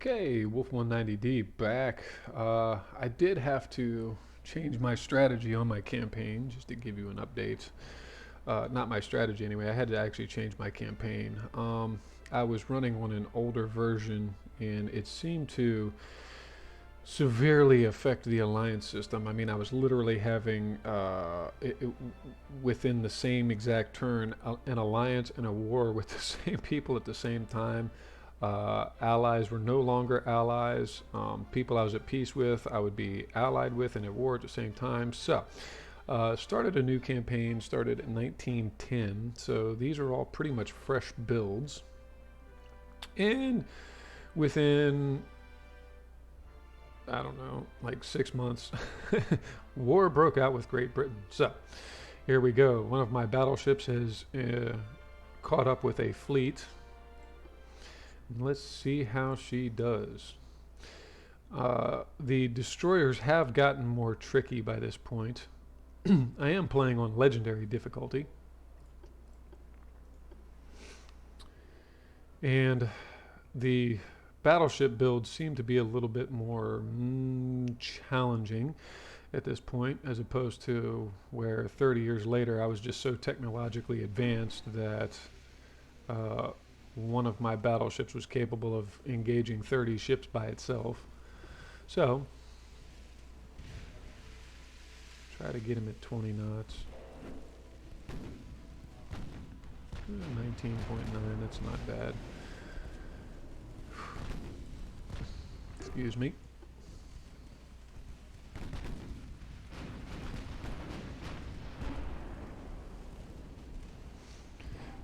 Okay, Wolf 190D back. I did have to change my strategy on my campaign, just to give you an update. Not my strategy anyway, I had to actually change my campaign. I was running on an older version and it seemed to severely affect the alliance system. I mean, I was literally having, within the same exact turn, an alliance and a war with the same people at the same time. Allies were no longer allies. People I was at peace with, I would be allied with and at war at the same time. So, started a new campaign, started in 1910. So these are all pretty much fresh builds. And within, I don't know, like 6 months, war broke out with Great Britain. So, here we go. One of my battleships has caught up with a fleet. Let's see how she does. The destroyers have gotten more tricky by this point. I am playing on legendary difficulty. And the battleship builds seem to be a little bit more challenging at this point, as opposed to where 30 years later I was just so technologically advanced that one of my battleships was capable of engaging 30 ships by itself. So, try to get him at 20 knots. 19.9, that's not bad. Excuse me.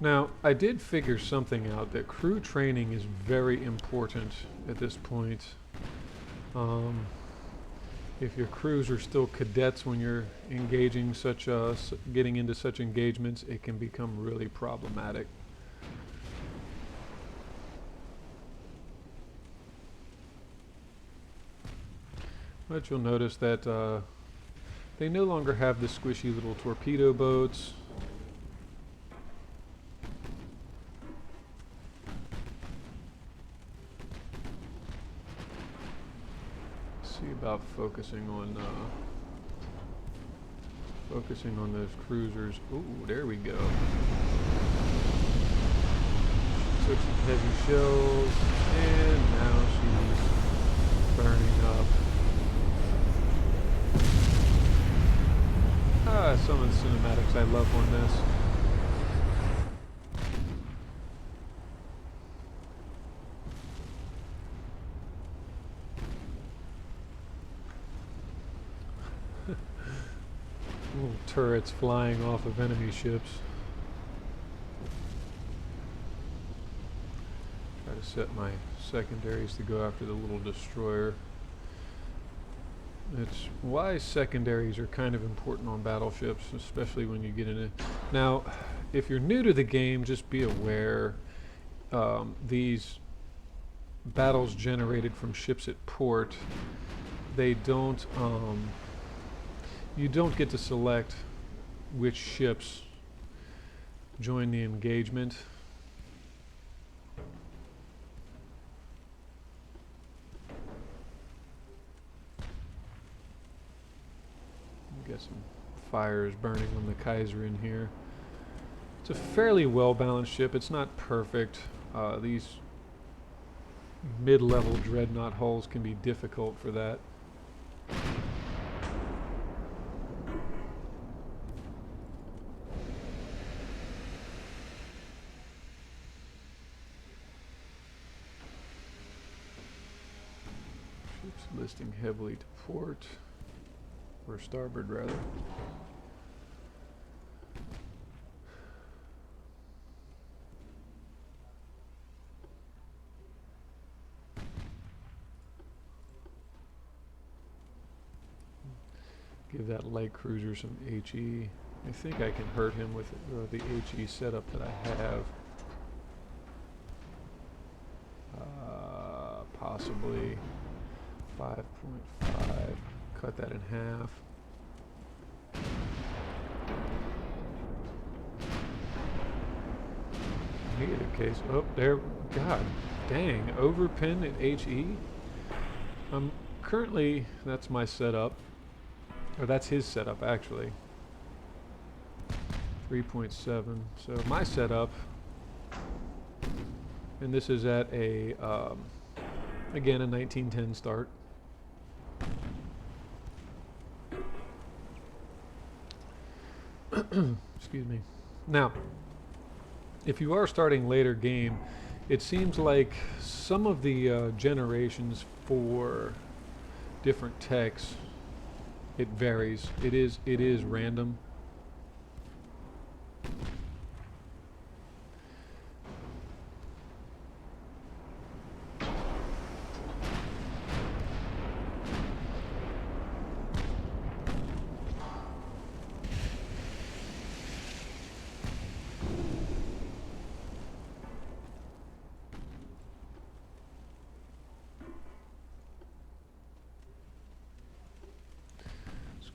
Now, I did figure something out, that crew training is very important at this point. If your crews are still cadets when you're engaging getting into such engagements, it can become really problematic. But you'll notice that they no longer have the squishy little torpedo boats. See about focusing on those cruisers. Ooh, there we go. Took some heavy shells, and now she's burning up. Some of the cinematics I love on this. Little turrets flying off of enemy ships. Try to set my secondaries to go after the little destroyer. It's why secondaries are kind of important on battleships, especially when you get in it. Now, if you're new to the game, just be aware these battles generated from ships at port, they don't you don't get to select which ships join the engagement. Got some fires burning on the Kaiser in here. It's a fairly well-balanced ship. It's not perfect. These mid-level dreadnought hulls can be difficult for that. Ships listing heavily to port. Or starboard, rather. Give that light cruiser some HE. I think I can hurt him with the HE setup that I have. Possibly 5.5. Cut that in half. In either case, oh, there, God, Dang, overpin at HE? Currently, that's my setup. Or that's his setup, actually. 3.7. So my setup, and this is at a, again, a 1910 start. Excuse me. Now, if you are starting later game, it seems like some of the generations for different techs, it varies. It is random.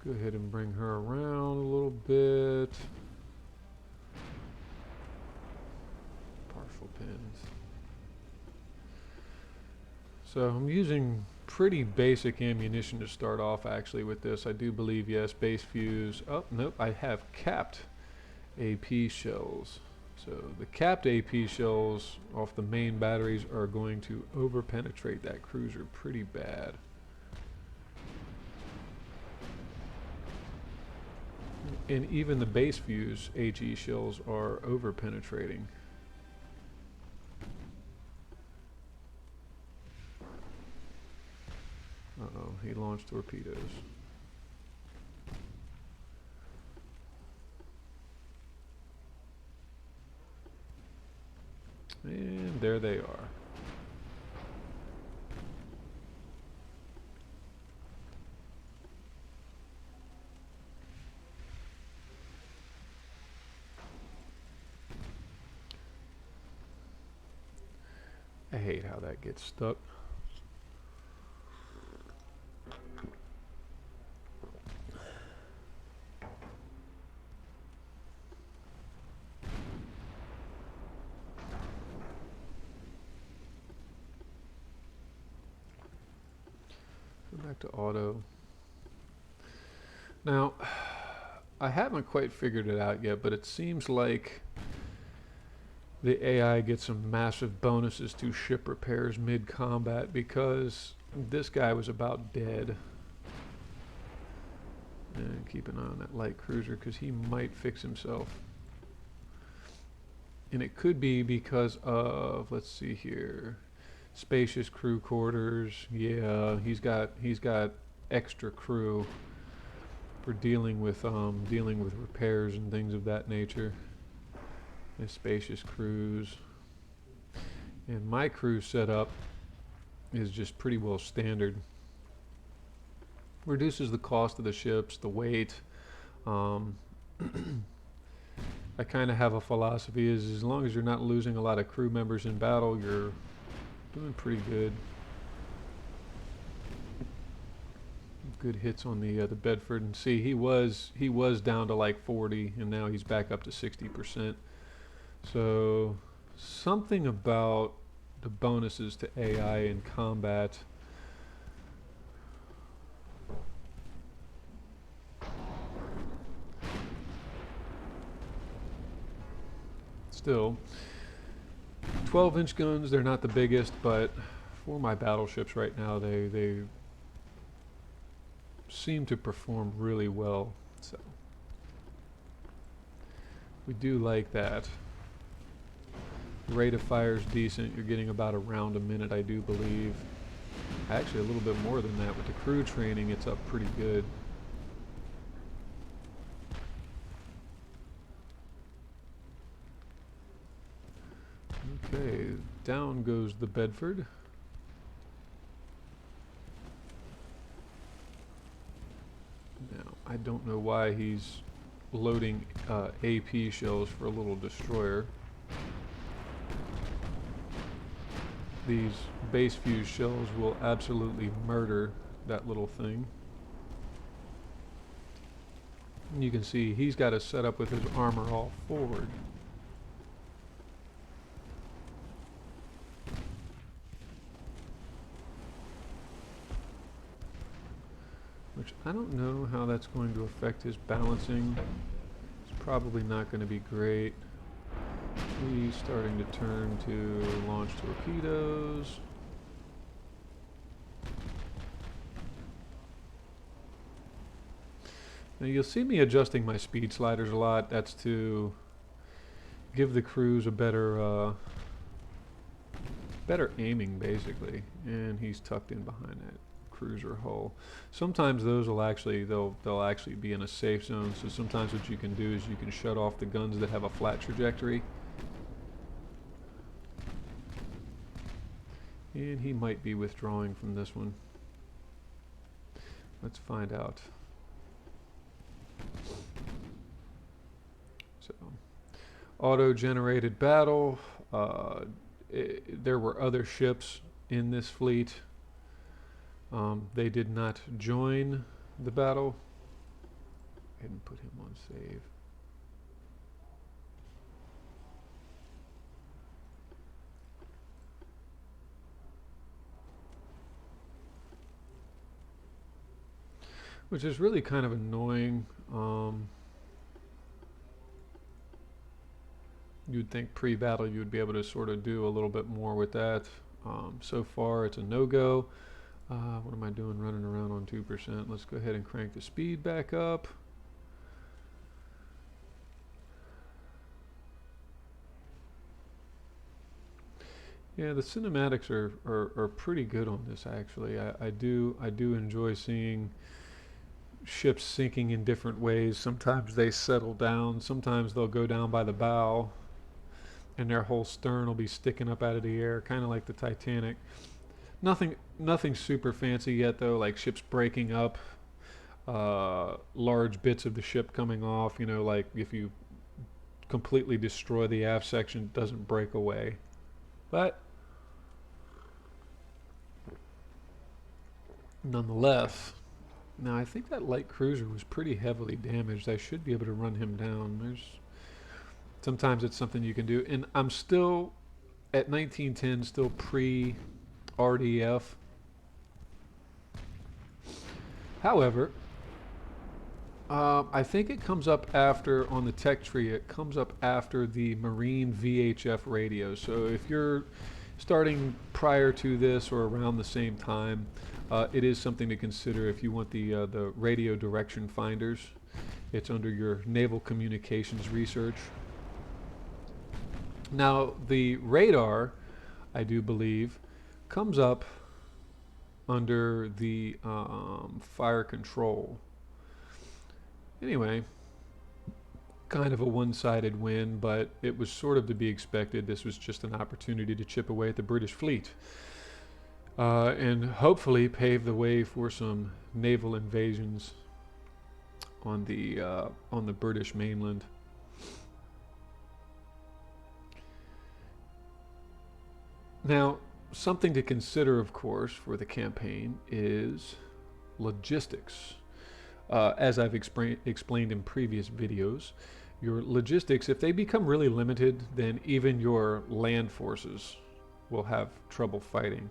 Go ahead and bring her around a little bit. Partial pins. So I'm using pretty basic ammunition to start off actually with this. I do believe, yes, base fuse. Oh, nope, I have capped AP shells. So the capped AP shells off the main batteries are going to over penetrate that cruiser pretty bad. And even the base fuse HE shells are over penetrating. Uh-oh, he launched torpedoes. And there they are. I hate how that gets stuck. Go back to auto. Now, I haven't quite figured it out yet, but it seems like the AI gets some massive bonuses to ship repairs mid-combat because this guy was about dead. And keep an eye on that light cruiser because he might fix himself. And it could be because of, let's see here, spacious crew quarters. Yeah, he's got extra crew for dealing with repairs and things of that nature. And spacious crews. And my crew setup is just pretty well standard. Reduces the cost of the ships, the weight. I kind of have a philosophy is as long as you're not losing a lot of crew members in battle, you're doing pretty good. Good hits on the Bedford, and see he was down to like 40, and now he's back up to 60%. So something about the bonuses to AI in combat. Still, 12-inch guns, they're not the biggest, but for my battleships right now, they seem to perform really well. So we do like that. Rate of fire is decent. You're getting about a round a minute, I do believe. Actually, a little bit more than that. With the crew training, it's up pretty good. Okay, down goes the Bedford. Now, I don't know why he's loading AP shells for a little destroyer. These base fuse shells will absolutely murder that little thing. And you can see he's got to set up with his armor all forward. which I don't know how that's going to affect his balancing. It's probably not going to be great. He's starting to turn to launch torpedoes. Now you'll see me adjusting my speed sliders a lot. That's to give the crews a better aiming, basically. And he's tucked in behind that cruiser hull. Sometimes those will actually they'll actually be in a safe zone. So sometimes what you can do is you can shut off the guns that have a flat trajectory. And he might be withdrawing from this one. Let's find out. So, auto-generated battle. There were other ships in this fleet. They did not join the battle. Go ahead and put him on save. Which is really kind of annoying. You'd think pre-battle you'd be able to sort of do a little bit more with that. So far it's a no-go. What am I doing running around on 2%? Let's go ahead and crank the speed back up. Yeah, the cinematics are pretty good on this, actually. I do enjoy seeing ships sinking in different ways. Sometimes they settle down, sometimes they'll go down by the bow and their whole stern will be sticking up out of the air, kind of like the Titanic. Nothing super fancy yet though, like ships breaking up, large bits of the ship coming off, you know, like if you completely destroy the aft section, it doesn't break away. But nonetheless, now I think that light cruiser was pretty heavily damaged. I should be able to run him down. Sometimes it's something you can do, and I'm still at 1910, still pre-RDF. However, I think it comes up after, on the tech tree, it comes up after the Marine VHF radio. So if you're starting prior to this or around the same time, it is something to consider if you want the radio direction finders. It's under your Naval Communications Research. Now, the radar, I do believe, comes up under the fire control. Anyway, kind of a one-sided win, but it was sort of to be expected. This was just an opportunity to chip away at the British fleet. And hopefully pave the way for some naval invasions on the British mainland. Now, something to consider, of course, for the campaign is logistics. As I've explained in previous videos, your logistics, if they become really limited, then even your land forces will have trouble fighting.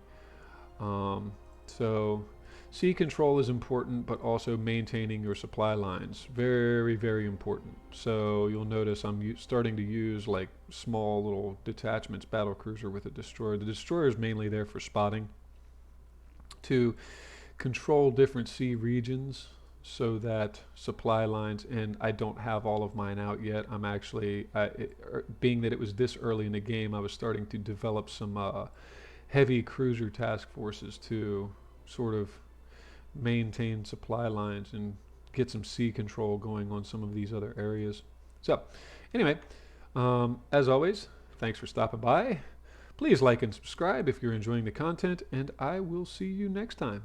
So sea control is important, but also maintaining your supply lines, very, very important. So you'll notice I'm starting to use like small little detachments, battle cruiser with a destroyer. The destroyer is mainly there for spotting, to control different sea regions so that supply lines, and I don't have all of mine out yet. I'm actually, being that it was this early in the game, I was starting to develop some heavy cruiser task forces to sort of maintain supply lines and get some sea control going on some of these other areas. So anyway, as always, thanks for stopping by. Please like and subscribe if you're enjoying the content, and I will see you next time.